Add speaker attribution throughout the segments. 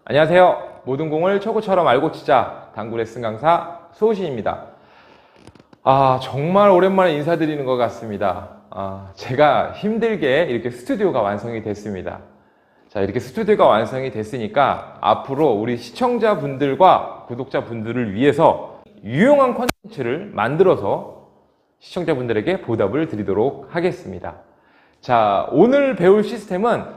Speaker 1: 안녕하세요. 모든 공을 초구처럼 알고 치자 당구 레슨 강사 소우신입니다. 정말 오랜만에 인사드리는 것 같습니다. 제가 힘들게 이렇게 스튜디오가 완성이 됐습니다. 자, 이렇게 스튜디오가 완성이 됐으니까 앞으로 우리 시청자분들과 구독자분들을 위해서 유용한 콘텐츠를 만들어서 시청자분들에게 보답을 드리도록 하겠습니다. 자, 오늘 배울 시스템은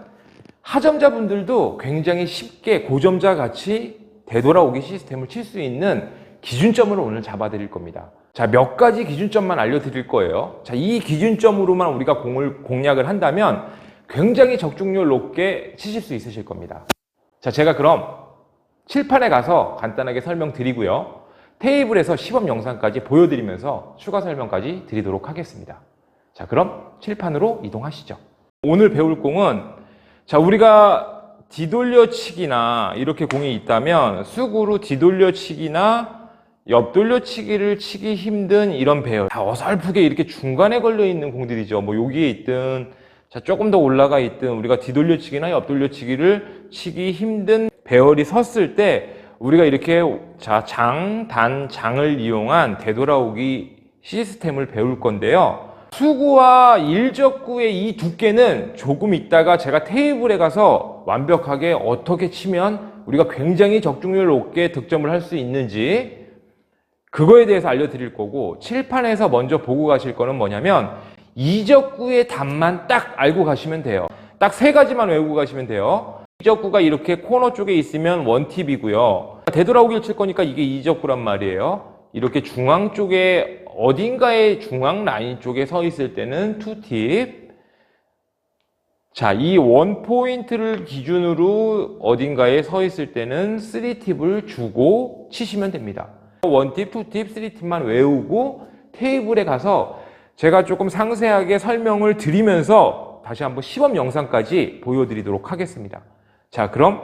Speaker 1: 하점자분들도 굉장히 쉽게 고점자 같이 되돌아오기 시스템을 칠 수 있는 기준점을 오늘 잡아 드릴 겁니다. 자, 몇 가지 기준점만 알려드릴 거예요. 자, 이 기준점으로만 우리가 공을 공략을 한다면 굉장히 적중률 높게 치실 수 있으실 겁니다. 자, 제가 그럼 칠판에 가서 간단하게 설명드리고요. 테이블에서 시범 영상까지 보여드리면서 추가 설명까지 드리도록 하겠습니다. 자, 그럼 칠판으로 이동하시죠. 오늘 배울 공은 자, 우리가 뒤돌려치기나 이렇게 공이 있다면 수구로 뒤돌려치기나 옆돌려치기를 치기 힘든 이런 배열, 다 어설프게 이렇게 중간에 걸려있는 공들이죠. 뭐 여기에 있든 자, 조금 더 올라가 있든 우리가 뒤돌려치기나 옆돌려치기를 치기 힘든 배열이 섰을 때 우리가 이렇게 자, 장을 이용한 되돌아오기 시스템을 배울 건데요. 수구와 일적구의 이 두께는 조금 있다가 제가 테이블에 가서 완벽하게 어떻게 치면 우리가 굉장히 적중률 높게 득점을 할 수 있는지 그거에 대해서 알려드릴 거고, 칠판에서 먼저 보고 가실 거는 뭐냐면 이적구의 답만 딱 알고 가시면 돼요. 딱 세 가지만 외우고 가시면 돼요. 이적구가 이렇게 코너 쪽에 있으면 원팁이고요. 되돌아오기를 칠 거니까 이게 이적구란 말이에요. 이렇게 중앙 쪽에 어딘가의 중앙 라인 쪽에 서 있을 때는 투팁. 자, 이 원 포인트를 기준으로 어딘가에 서 있을 때는 3팁을 주고 치시면 됩니다. 원팁, 투팁, 3팁만 외우고 테이블에 가서 제가 조금 상세하게 설명을 드리면서 다시 한번 시범 영상까지 보여드리도록 하겠습니다. 자, 그럼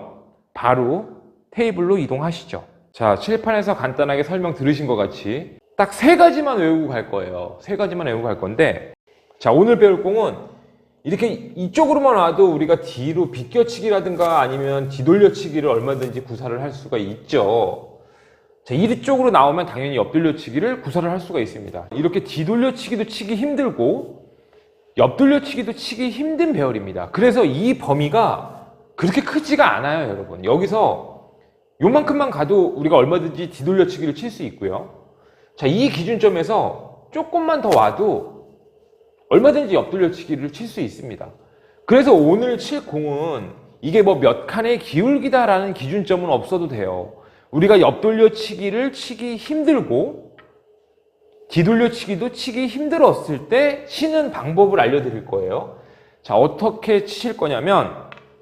Speaker 1: 바로 테이블로 이동하시죠. 자, 칠판에서 간단하게 설명 들으신 것 같이 딱 세 가지만 외우고 갈 거예요. 세 가지만 외우고 갈 건데, 자, 오늘 배울 공은 이렇게 이쪽으로만 와도 우리가 뒤로 비껴치기라든가 아니면 뒤돌려치기를 얼마든지 구사를 할 수가 있죠. 자, 이쪽으로 나오면 당연히 옆돌려치기를 구사를 할 수가 있습니다. 이렇게 뒤돌려치기도 치기 힘들고 옆돌려치기도 치기 힘든 배열입니다. 그래서 이 범위가 그렇게 크지가 않아요, 여러분. 여기서 요만큼만 가도 우리가 얼마든지 뒤돌려치기를 칠 수 있고요. 자, 이 기준점에서 조금만 더 와도 얼마든지 옆돌려치기를 칠 수 있습니다. 그래서 오늘 칠 공은 이게 뭐 몇 칸의 기울기다라는 기준점은 없어도 돼요. 우리가 옆돌려치기를 치기 힘들고 뒤돌려치기도 치기 힘들었을 때 치는 방법을 알려드릴 거예요. 자, 어떻게 치실 거냐면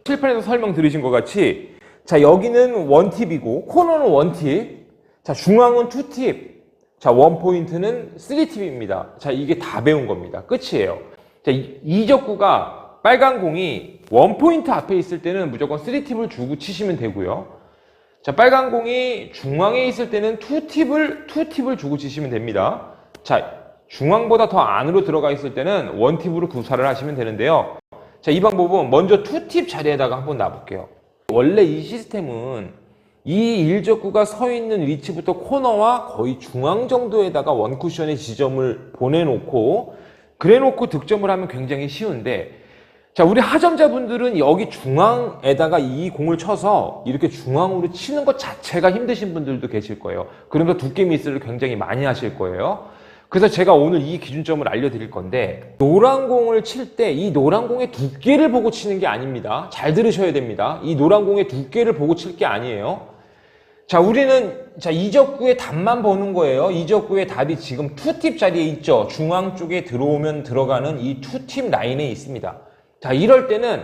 Speaker 1: 칠판에서 설명 들으신 것 같이, 자, 여기는 원팁이고 코너는 원팁, 자, 중앙은 투팁, 자, 원포인트는 3팁입니다. 자, 이게 다 배운 겁니다. 끝이에요. 자, 이적구가 빨간 공이 원포인트 앞에 있을 때는 무조건 3팁을 주고 치시면 되고요. 자, 빨간 공이 중앙에 있을 때는 투팁을 주고 치시면 됩니다. 자, 중앙보다 더 안으로 들어가 있을 때는 원팁으로 구사를 하시면 되는데요. 자, 이 방법은 먼저 투팁 자리에다가 한번 놔볼게요. 원래 이 시스템은 이 일적구가 서 있는 위치부터 코너와 거의 중앙 정도에다가 원쿠션의 지점을 보내놓고 그래놓고 득점을 하면 굉장히 쉬운데, 자, 우리 하점자분들은 여기 중앙에다가 이 공을 쳐서 이렇게 중앙으로 치는 것 자체가 힘드신 분들도 계실 거예요. 그러면서 두께 미스를 굉장히 많이 하실 거예요. 그래서 제가 오늘 이 기준점을 알려드릴 건데, 노란 공을 칠 때 이 노란 공의 두께를 보고 치는 게 아닙니다. 잘 들으셔야 됩니다. 이 노란 공의 두께를 보고 칠 게 아니에요. 자, 우리는 자, 이적구의 답만 보는 거예요. 이적구의 답이 지금 투팁 자리에 있죠. 중앙 쪽에 들어오면 들어가는 이 투팁 라인에 있습니다. 자, 이럴 때는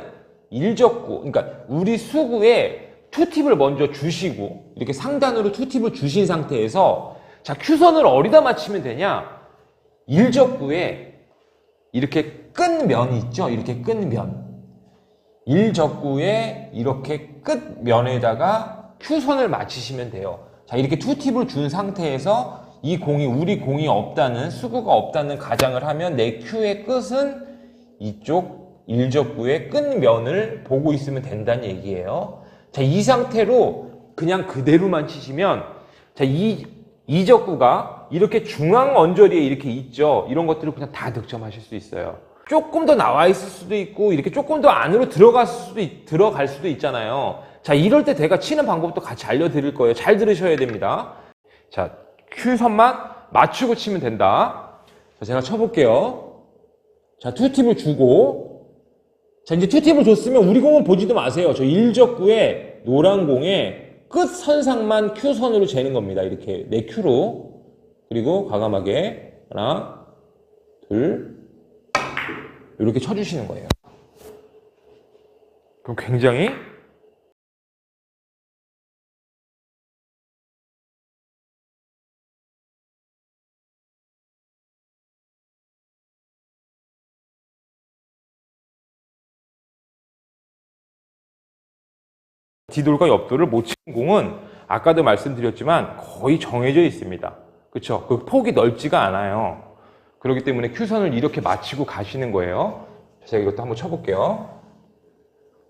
Speaker 1: 일적구, 그러니까 우리 수구에 투팁을 먼저 주시고 이렇게 상단으로 투팁을 주신 상태에서, 자, 큐선을 어디다 맞추면 되냐? 일적구에 이렇게 끝면이 있죠. 이렇게 끝면. 일적구에 이렇게 끝면에다가 큐선을 맞추시면 돼요. 자, 이렇게 투팁을 준 상태에서 이 공이 우리 공이 없다는, 수구가 없다는 가정을 하면 내 큐의 끝은 이쪽 일적구의 끝면을 보고 있으면 된다는 얘기예요. 자, 이 상태로 그냥 그대로만 치시면, 자, 이 적구가 이렇게 중앙 언저리에 이렇게 있죠. 이런 것들을 그냥 다 득점하실 수 있어요. 조금 더 나와 있을 수도 있고, 이렇게 조금 더 안으로 들어갈 수도 있잖아요. 자, 이럴 때 제가 치는 방법도 같이 알려드릴 거예요. 잘 들으셔야 됩니다. 자, 큐선만 맞추고 치면 된다. 자, 제가 쳐볼게요. 자, 투팁을 주고, 자, 이제 투팁을 줬으면 우리 공은 보지도 마세요. 저 1적구에 노란 공에 끝 선상만 큐선으로 재는 겁니다. 이렇게 네 큐로. 그리고 과감하게 하나, 둘, 이렇게 쳐주시는 거예요. 그럼 굉장히 뒤돌과 옆돌을 못 치는 공은 아까도 말씀드렸지만 거의 정해져 있습니다. 그렇죠? 그 폭이 넓지가 않아요. 그렇기 때문에 큐선을 이렇게 맞추고 가시는 거예요. 제가 이것도 한번 쳐볼게요.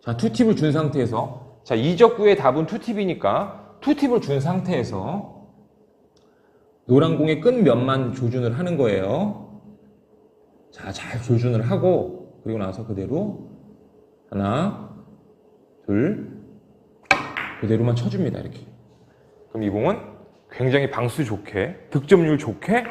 Speaker 1: 자, 투팁을 준 상태에서, 자, 이적구의 답은 투팁이니까 투팁을 준 상태에서 노란 공의 끝 면만 조준을 하는 거예요. 자, 잘 조준을 하고, 그리고 나서 그대로 하나, 둘, 그대로만 쳐줍니다. 이렇게. 그럼 이 공은 굉장히 방수 좋게, 득점률 좋게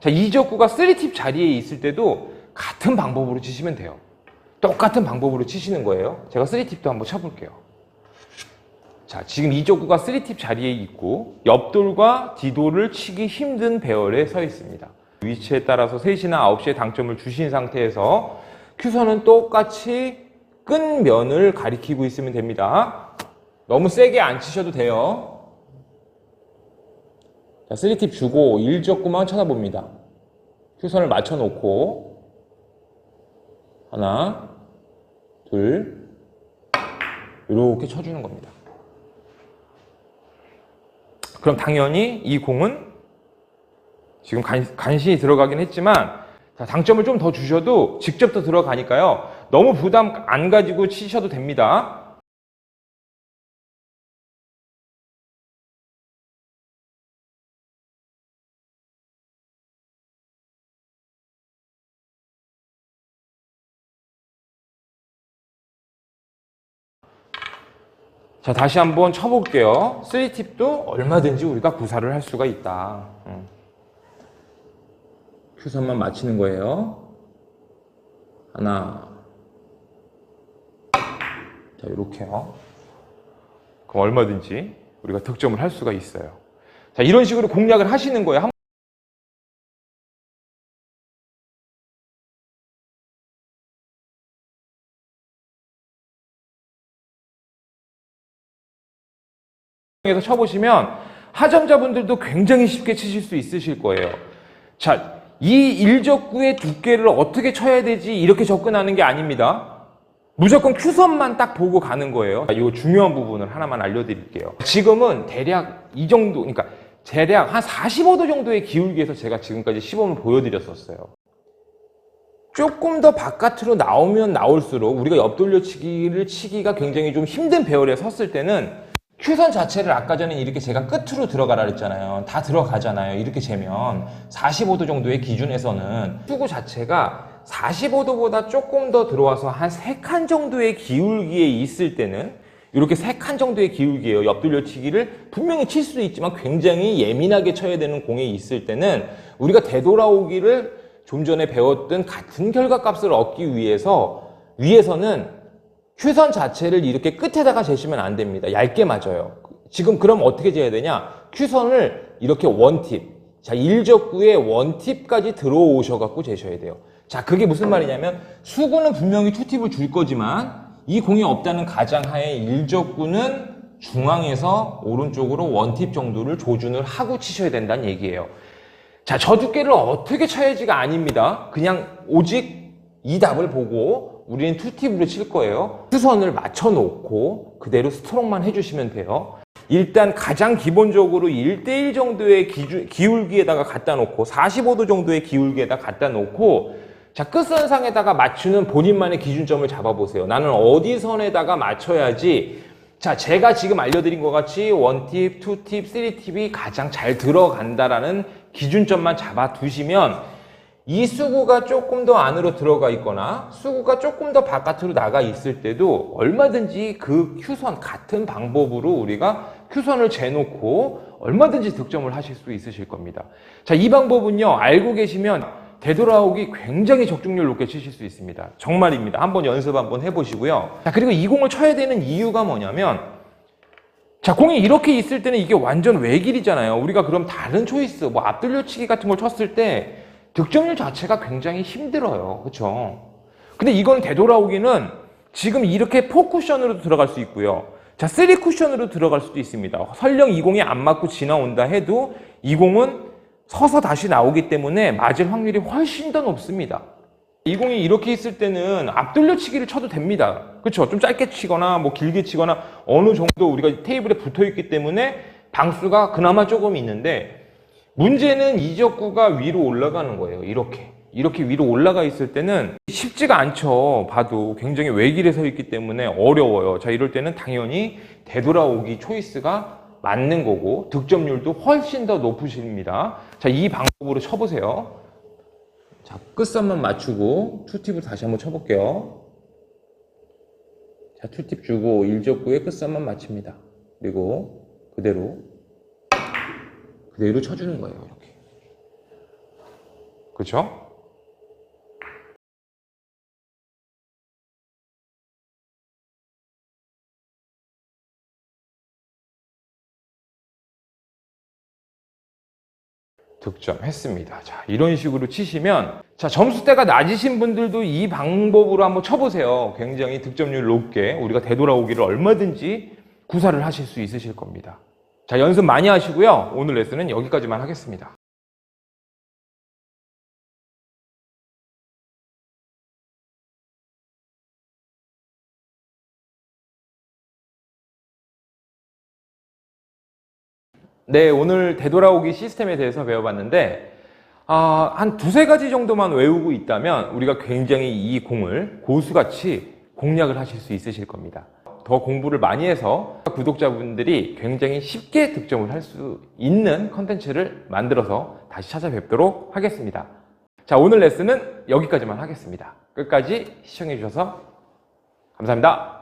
Speaker 1: 자, 이적구가 3팁 자리에 있을 때도 같은 방법으로 치시면 돼요. 똑같은 방법으로 치시는 거예요. 제가 3팁도 한번 쳐볼게요. 자, 지금 이적구가 3팁 자리에 있고 옆돌과 뒤돌을 치기 힘든 배열에 서 있습니다. 위치에 따라서 3시나 9시에 당점을 주신 상태에서 큐선은 똑같이 끝면을 가리키고 있으면 됩니다. 너무 세게 안 치셔도 돼요. 자, 3팁 주고 1적구만 쳐다봅니다. 큐선을 맞춰놓고 하나, 둘, 이렇게 쳐주는 겁니다. 그럼 당연히 이 공은 지금 간신히 들어가긴 했지만 자, 당점을 좀 더 주셔도 직접 더 들어가니까요. 너무 부담 안 가지고 치셔도 됩니다. 자, 다시 한번 쳐볼게요. 3팁도 얼마든지 우리가 구사를 할 수가 있다. 큐선만 맞히는 거예요. 하나. 자, 이렇게요. 그럼 얼마든지 우리가 득점을 할 수가 있어요. 자, 이런 식으로 공략을 하시는 거예요. 에서 쳐보시면 하점자분들도 굉장히 쉽게 치실 수 있으실 거예요. 자, 이 1적구의 두께를 어떻게 쳐야 되지 이렇게 접근하는 게 아닙니다. 무조건 큐선만 딱 보고 가는 거예요. 이 중요한 부분을 하나만 알려드릴게요. 지금은 대략 이 정도, 그러니까 대략 한 45도 정도의 기울기에서 제가 지금까지 시범을 보여드렸었어요. 조금 더 바깥으로 나오면 나올수록 우리가 옆돌려치기를 치기가 굉장히 좀 힘든 배열에 섰을 때는 큐선 자체를 아까 전에 이렇게 제가 끝으로 들어가라 그랬잖아요. 다 들어가잖아요. 이렇게 재면 45도 정도의 기준에서는 투구 자체가 45도보다 조금 더 들어와서 한 3칸 정도의 기울기에 있을 때는 이렇게 3칸 정도의 기울기예요. 옆돌려치기를 분명히 칠 수도 있지만 굉장히 예민하게 쳐야 되는 공에 있을 때는 우리가 되돌아오기를 좀 전에 배웠던 같은 결과값을 얻기 위해서는 큐선 자체를 이렇게 끝에다가 재시면 안 됩니다. 얇게 맞아요. 지금 그럼 어떻게 재야 되냐? 큐선을 이렇게 원팁. 자, 1적구에 원팁까지 들어오셔갖고 재셔야 돼요. 자, 그게 무슨 말이냐면 수구는 분명히 투팁을 줄 거지만 이 공이 없다는 가정하에 1적구는 중앙에서 오른쪽으로 원팁 정도를 조준을 하고 치셔야 된다는 얘기예요. 자, 저 두께를 어떻게 쳐야지가 아닙니다. 그냥 오직 이 답을 보고 우리는 투팁으로 칠 거예요. 큐선을 맞춰놓고 그대로 스트로크만 해주시면 돼요. 일단 가장 기본적으로 1대1 정도의 기울기에다가 갖다 놓고 45도 정도의 기울기에다 갖다 놓고 자, 끝선상에다가 맞추는 본인만의 기준점을 잡아보세요. 나는 어디 선에다가 맞춰야지 자, 제가 지금 알려드린 것 같이 1팁, 2팁, 3팁이 가장 잘 들어간다라는 기준점만 잡아두시면 이 수구가 조금 더 안으로 들어가 있거나 수구가 조금 더 바깥으로 나가 있을 때도 얼마든지 그 큐선 같은 방법으로 우리가 큐선을 재놓고 얼마든지 득점을 하실 수 있으실 겁니다. 자, 이 방법은요, 알고 계시면 되돌아오기 굉장히 적중률 높게 치실 수 있습니다. 정말입니다. 한번 연습 한번 해보시고요. 자, 그리고 이 공을 쳐야 되는 이유가 뭐냐면 자, 공이 이렇게 있을 때는 이게 완전 외길이잖아요. 우리가 그럼 다른 초이스, 뭐 앞돌려치기 같은 걸 쳤을 때 득점률 자체가 굉장히 힘들어요. 그렇죠? 근데 이건 되돌아오기는 지금 이렇게 4쿠션으로도 들어갈 수 있고요. 자, 3쿠션으로 들어갈 수도 있습니다. 설령 이 공이 안 맞고 지나온다 해도 이 공은 서서 다시 나오기 때문에 맞을 확률이 훨씬 더 높습니다. 이 공이 이렇게 있을 때는 앞돌려치기를 쳐도 됩니다. 그렇죠? 좀 짧게 치거나 뭐 길게 치거나 어느 정도 우리가 테이블에 붙어 있기 때문에 방수가 그나마 조금 있는데 문제는 이 적구가 위로 올라가는 거예요. 이렇게 위로 올라가 있을 때는 쉽지가 않죠. 봐도 굉장히 외길에 서 있기 때문에 어려워요. 자, 이럴 때는 당연히 되돌아오기 초이스가 맞는 거고 득점률도 훨씬 더 높으십니다. 자, 이 방법으로 쳐보세요. 자, 끝선만 맞추고 2팁을 다시 한번 쳐볼게요. 자, 2팁 주고 1적구에 끝선만 맞춥니다. 그리고 그대로 쳐주는 거예요. 이렇게. 그렇죠? 득점했습니다. 자, 이런 식으로 치시면 자, 점수대가 낮으신 분들도 이 방법으로 한번 쳐보세요. 굉장히 득점률 높게 우리가 되돌아오기를 얼마든지 구사를 하실 수 있으실 겁니다. 자, 연습 많이 하시고요. 오늘 레슨은 여기까지만 하겠습니다. 네, 오늘 되돌아오기 시스템에 대해서 배워봤는데 한 두세 가지 정도만 외우고 있다면 우리가 굉장히 이 공을 고수같이 공략을 하실 수 있으실 겁니다. 더 공부를 많이 해서 구독자분들이 굉장히 쉽게 득점을 할 수 있는 컨텐츠를 만들어서 다시 찾아뵙도록 하겠습니다. 자, 오늘 레슨은 여기까지만 하겠습니다. 끝까지 시청해 주셔서 감사합니다.